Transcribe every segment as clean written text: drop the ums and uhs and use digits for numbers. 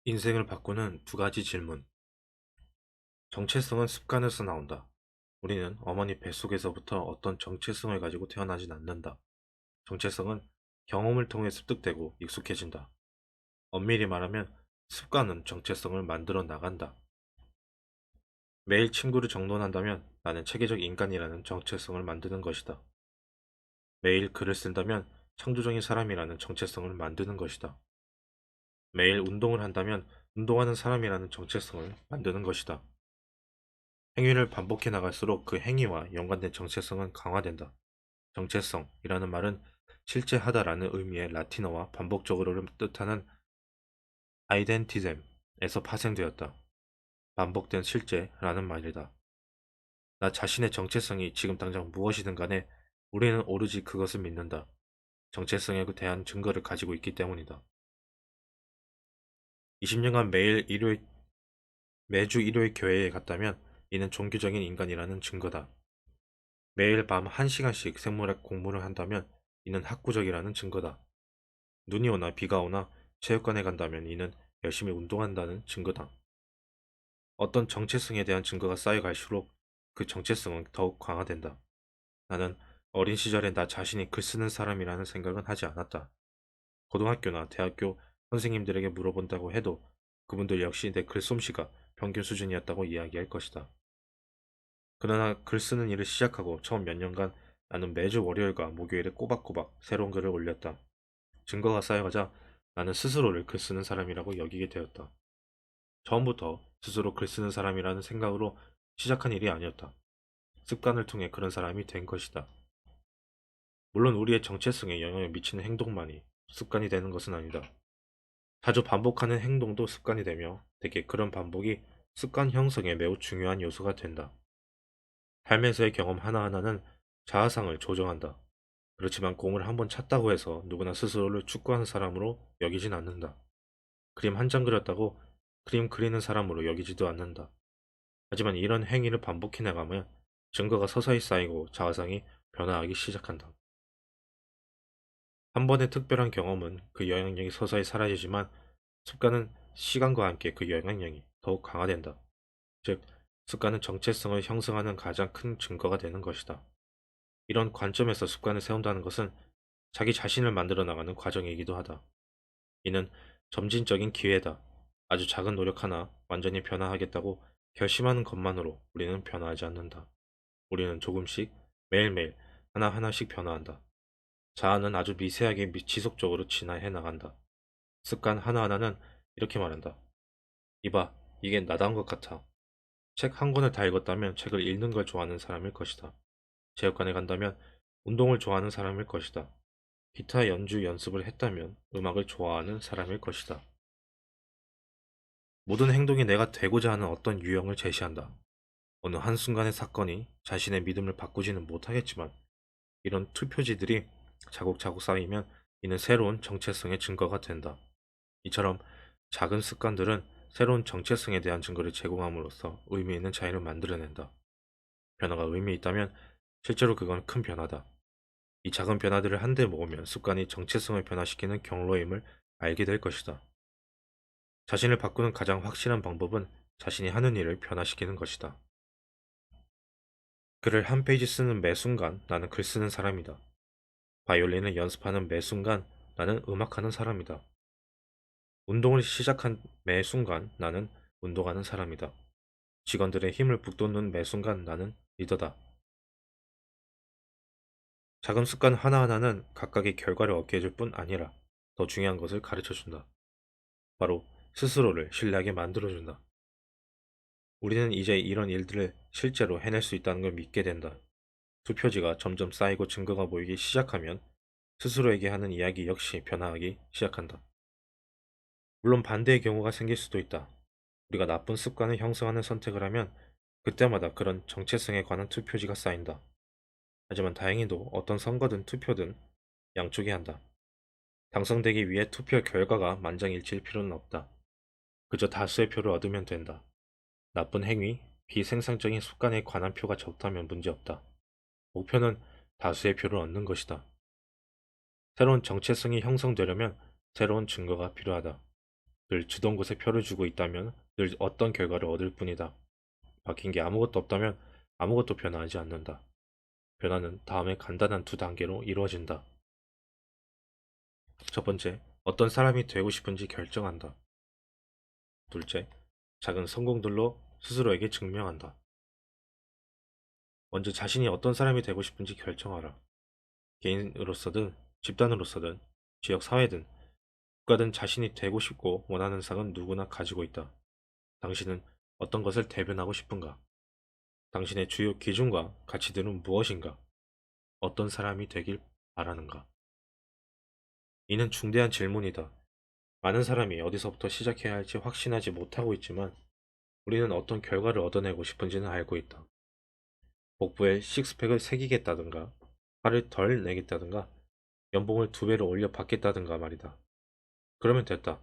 인생을 바꾸는 두 가지 질문. 정체성은 습관에서 나온다. 우리는 어머니 뱃속에서부터 어떤 정체성을 가지고 태어나진 않는다. 정체성은 경험을 통해 습득되고 익숙해진다. 엄밀히 말하면 습관은 정체성을 만들어 나간다. 매일 친구를 정돈한다면 나는 체계적 인간이라는 정체성을 만드는 것이다. 매일 글을 쓴다면 창조적인 사람이라는 정체성을 만드는 것이다. 매일 운동을 한다면 운동하는 사람이라는 정체성을 만드는 것이다. 행위를 반복해 나갈수록 그 행위와 연관된 정체성은 강화된다. 정체성이라는 말은 실제 하다라는 의미의 라틴어와 반복적으로를 뜻하는 아이덴티즘에서 파생되었다. 반복된 실제라는 말이다. 나 자신의 정체성이 지금 당장 무엇이든 간에 우리는 오로지 그것을 믿는다. 정체성에 대한 증거를 가지고 있기 때문이다. 20년간 매주 일요일 교회에 갔다면 이는 종교적인 인간이라는 증거다. 매일 밤 1시간씩 생물학 공부를 한다면 이는 학구적이라는 증거다. 눈이 오나 비가 오나 체육관에 간다면 이는 열심히 운동한다는 증거다. 어떤 정체성에 대한 증거가 쌓여갈수록 그 정체성은 더욱 강화된다. 나는 어린 시절에 나 자신이 글 쓰는 사람이라는 생각은 하지 않았다. 고등학교나 대학교 선생님들에게 물어본다고 해도 그분들 역시 내 글솜씨가 평균 수준이었다고 이야기할 것이다. 그러나 글 쓰는 일을 시작하고 처음 몇 년간 나는 매주 월요일과 목요일에 꼬박꼬박 새로운 글을 올렸다. 증거가 쌓여가자 나는 스스로를 글 쓰는 사람이라고 여기게 되었다. 처음부터 스스로 글 쓰는 사람이라는 생각으로 시작한 일이 아니었다. 습관을 통해 그런 사람이 된 것이다. 물론 우리의 정체성에 영향을 미치는 행동만이 습관이 되는 것은 아니다. 자주 반복하는 행동도 습관이 되며 대개 그런 반복이 습관 형성에 매우 중요한 요소가 된다. 삶에서의 경험 하나하나는 자아상을 조정한다. 그렇지만 공을 한번 찼다고 해서 누구나 스스로를 축구하는 사람으로 여기진 않는다. 그림 한 장 그렸다고 그림 그리는 사람으로 여기지도 않는다. 하지만 이런 행위를 반복해 나가면 증거가 서서히 쌓이고 자아상이 변화하기 시작한다. 한 번의 특별한 경험은 그 영향력이 서서히 사라지지만 습관은 시간과 함께 그 영향력이 더욱 강화된다. 즉, 습관은 정체성을 형성하는 가장 큰 증거가 되는 것이다. 이런 관점에서 습관을 세운다는 것은 자기 자신을 만들어 나가는 과정이기도 하다. 이는 점진적인 기회다. 아주 작은 노력 하나 완전히 변화하겠다고 결심하는 것만으로 우리는 변화하지 않는다. 우리는 조금씩 매일매일 하나하나씩 변화한다. 자아는 아주 미세하게 지속적으로 진화해 나간다. 습관 하나하나는 이렇게 말한다. 이봐, 이게 나다운 것 같아. 책 한 권을 다 읽었다면 책을 읽는 걸 좋아하는 사람일 것이다. 체육관에 간다면 운동을 좋아하는 사람일 것이다. 기타 연주 연습을 했다면 음악을 좋아하는 사람일 것이다. 모든 행동이 내가 되고자 하는 어떤 유형을 제시한다. 어느 한순간의 사건이 자신의 믿음을 바꾸지는 못하겠지만 이런 투표지들이 차곡차곡 쌓이면 이는 새로운 정체성의 증거가 된다. 이처럼 작은 습관들은 새로운 정체성에 대한 증거를 제공함으로써 의미 있는 차이를 만들어낸다. 변화가 의미 있다면 실제로 그건 큰 변화다. 이 작은 변화들을 한데 모으면 습관이 정체성을 변화시키는 경로임을 알게 될 것이다. 자신을 바꾸는 가장 확실한 방법은 자신이 하는 일을 변화시키는 것이다. 글을 한 페이지 쓰는 매 순간 나는 글 쓰는 사람이다. 바이올린을 연습하는 매 순간 나는 음악하는 사람이다. 운동을 시작한 매 순간 나는 운동하는 사람이다. 직원들의 힘을 북돋는 매 순간 나는 리더다. 작은 습관 하나하나는 각각의 결과를 얻게 해줄 뿐 아니라 더 중요한 것을 가르쳐준다. 바로 스스로를 신뢰하게 만들어준다. 우리는 이제 이런 일들을 실제로 해낼 수 있다는 걸 믿게 된다. 투표지가 점점 쌓이고 증거가 보이기 시작하면 스스로에게 하는 이야기 역시 변화하기 시작한다. 물론 반대의 경우가 생길 수도 있다. 우리가 나쁜 습관을 형성하는 선택을 하면 그때마다 그런 정체성에 관한 투표지가 쌓인다. 하지만 다행히도 어떤 선거든 투표든 양쪽이 한다. 당선되기 위해 투표 결과가 만장일치일 필요는 없다. 그저 다수의 표를 얻으면 된다. 나쁜 행위, 비생산적인 습관에 관한 표가 적다면 문제없다. 목표는 다수의 표를 얻는 것이다. 새로운 정체성이 형성되려면 새로운 증거가 필요하다. 늘 주던 곳에 표를 주고 있다면 늘 어떤 결과를 얻을 뿐이다. 바뀐 게 아무것도 없다면 아무것도 변화하지 않는다. 변화는 다음에 간단한 두 단계로 이루어진다. 첫 번째, 어떤 사람이 되고 싶은지 결정한다. 둘째, 작은 성공들로 스스로에게 증명한다. 먼저 자신이 어떤 사람이 되고 싶은지 결정하라. 개인으로서든 집단으로서든 지역 사회든 국가든 자신이 되고 싶고 원하는 상은 누구나 가지고 있다. 당신은 어떤 것을 대변하고 싶은가? 당신의 주요 기준과 가치들은 무엇인가? 어떤 사람이 되길 바라는가? 이는 중대한 질문이다. 많은 사람이 어디서부터 시작해야 할지 확신하지 못하고 있지만 우리는 어떤 결과를 얻어내고 싶은지는 알고 있다. 복부에 식스팩을 새기겠다든가, 화를 덜 내겠다든가, 연봉을 2배로 올려 받겠다든가 말이다. 그러면 됐다.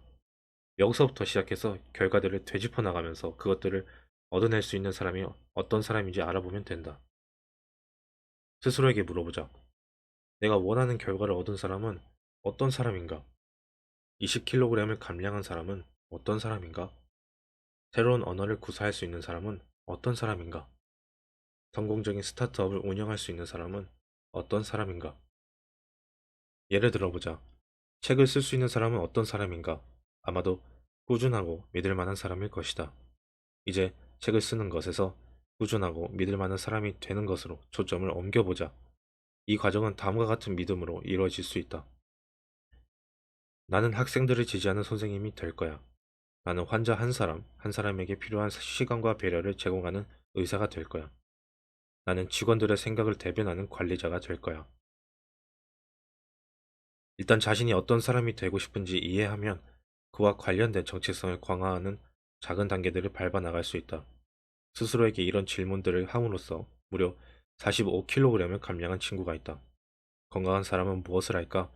여기서부터 시작해서 결과들을 되짚어 나가면서 그것들을 얻어낼 수 있는 사람이 어떤 사람인지 알아보면 된다. 스스로에게 물어보자. 내가 원하는 결과를 얻은 사람은 어떤 사람인가? 20kg을 감량한 사람은 어떤 사람인가? 새로운 언어를 구사할 수 있는 사람은 어떤 사람인가? 성공적인 스타트업을 운영할 수 있는 사람은 어떤 사람인가? 예를 들어보자. 책을 쓸 수 있는 사람은 어떤 사람인가? 아마도 꾸준하고 믿을 만한 사람일 것이다. 이제 책을 쓰는 것에서 꾸준하고 믿을 만한 사람이 되는 것으로 초점을 옮겨보자. 이 과정은 다음과 같은 믿음으로 이루어질 수 있다. 나는 학생들을 지지하는 선생님이 될 거야. 나는 환자 한 사람, 한 사람에게 필요한 시간과 배려를 제공하는 의사가 될 거야. 나는 직원들의 생각을 대변하는 관리자가 될 거야. 일단 자신이 어떤 사람이 되고 싶은지 이해하면 그와 관련된 정체성을 강화하는 작은 단계들을 밟아 나갈 수 있다. 스스로에게 이런 질문들을 함으로써 무려 45kg을 감량한 친구가 있다. 건강한 사람은 무엇을 할까?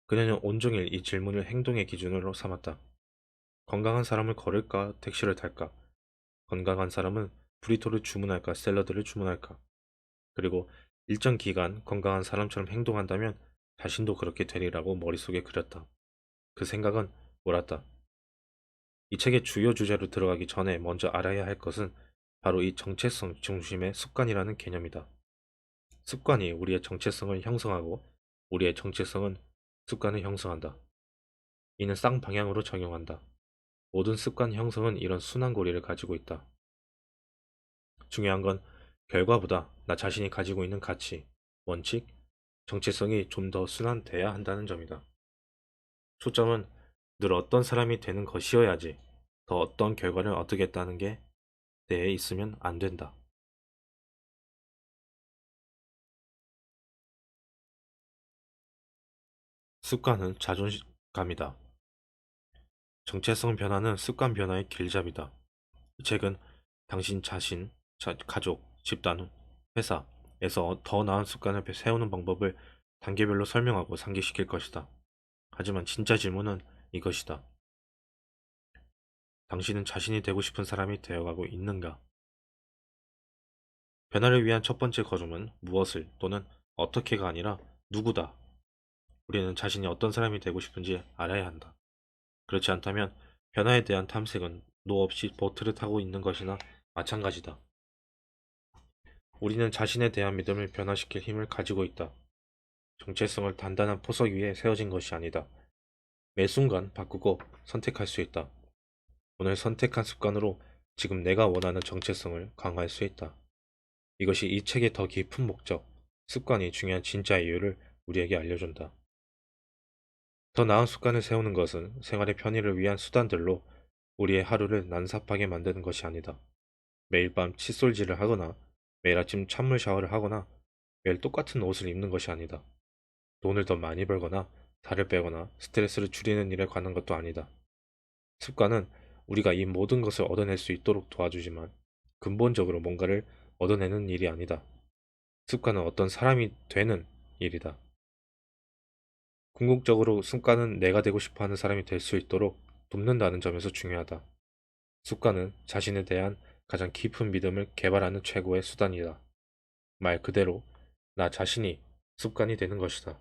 그녀는 온종일 이 질문을 행동의 기준으로 삼았다. 건강한 사람을 걸을까? 택시를 탈까? 건강한 사람은 브리토를 주문할까? 샐러드를 주문할까? 그리고 일정 기간 건강한 사람처럼 행동한다면 자신도 그렇게 되리라고 머릿속에 그렸다. 그 생각은 옳았다. 이 책의 주요 주제로 들어가기 전에 먼저 알아야 할 것은 바로 이 정체성 중심의 습관이라는 개념이다. 습관이 우리의 정체성을 형성하고 우리의 정체성은 습관을 형성한다. 이는 쌍방향으로 적용한다. 모든 습관 형성은 이런 순환고리를 가지고 있다. 중요한 건 결과보다 나 자신이 가지고 있는 가치, 원칙, 정체성이 좀 더 순환돼야 한다는 점이다. 초점은 늘 어떤 사람이 되는 것이어야지 더 어떤 결과를 얻겠다는 게 내에 있으면 안 된다. 습관은 자존감이다. 정체성 변화는 습관 변화의 길잡이다. 이 책은 당신 자신, 가족, 집단, 회사에서 더 나은 습관을 세우는 방법을 단계별로 설명하고 상기시킬 것이다. 하지만 진짜 질문은 이것이다. 당신은 자신이 되고 싶은 사람이 되어가고 있는가? 변화를 위한 첫 번째 걸음은 무엇을 또는 어떻게가 아니라 누구다. 우리는 자신이 어떤 사람이 되고 싶은지 알아야 한다. 그렇지 않다면 변화에 대한 탐색은 노 없이 보트를 타고 있는 것이나 마찬가지다. 우리는 자신에 대한 믿음을 변화시킬 힘을 가지고 있다. 정체성을 단단한 포석 위에 세워진 것이 아니다. 매 순간 바꾸고 선택할 수 있다. 오늘 선택한 습관으로 지금 내가 원하는 정체성을 강화할 수 있다. 이것이 이 책의 더 깊은 목적, 습관이 중요한 진짜 이유를 우리에게 알려준다. 더 나은 습관을 세우는 것은 생활의 편의를 위한 수단들로 우리의 하루를 난삽하게 만드는 것이 아니다. 매일 밤 칫솔질을 하거나 매일 아침 찬물 샤워를 하거나 매일 똑같은 옷을 입는 것이 아니다. 돈을 더 많이 벌거나 살을 빼거나 스트레스를 줄이는 일에 관한 것도 아니다. 습관은 우리가 이 모든 것을 얻어낼 수 있도록 도와주지만 근본적으로 뭔가를 얻어내는 일이 아니다. 습관은 어떤 사람이 되는 일이다. 궁극적으로 습관은 내가 되고 싶어 하는 사람이 될 수 있도록 돕는다는 점에서 중요하다. 습관은 자신에 대한 가장 깊은 믿음을 개발하는 최고의 수단이다. 말 그대로 나 자신이 습관이 되는 것이다.